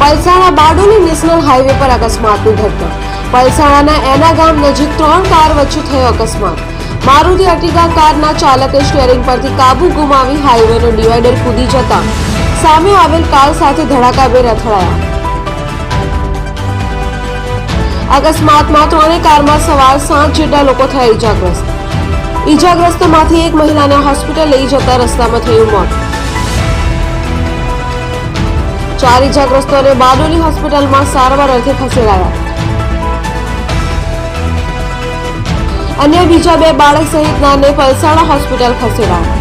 Palsana Bardoli national highway પર અકસ્માતની ઘટના। પલસાણાના એના ગામ નજીક 3 કાર વચ્ચે થયો અકસ્માત। મારુતિ અર્ટિગા કારના ચાલકે સ્ટીયરિંગ પરથી કાબુ ગુમાવી હાઈવેનો ડિવાઈડર કૂદી જતા સામે આવેલ કાર સાથે ધડાકાભેર અથડાયા। અકસ્માતમાં ત્રણેય કારમાં સવાર 7 જેટલા લોકો થયા ઈજાગ્રસ્ત। ઈજાગ્રસ્તોમાંથી એક મહિલાને હોસ્પિટલ લઈ જતા રસ્તામાં થયું મોત। 4 ઈજાગ્રસ્તોને બારડોલી હોસ્પિટલમાં સારવાર અર્થે ખસેડાયા। અન્ય બીજા 2 બાળક સહિતનાને પલસાણા હોસ્પિટલ ખસેડાયા।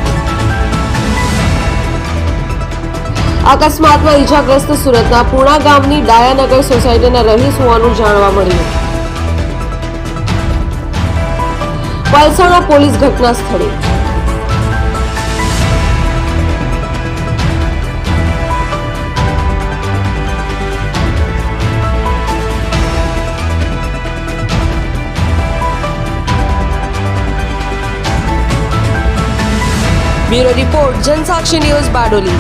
અકસ્માતમાં ઈજાગ્રસ્ત સુરતના પૂણા ગામની ડાયાનગર સોસાયટીના રહીશ હોવાનું જાણવા મળ્યું। પલસાણા પોલીસ ઘટના સ્થળે। Bureau report Jansakshi news Bardoli.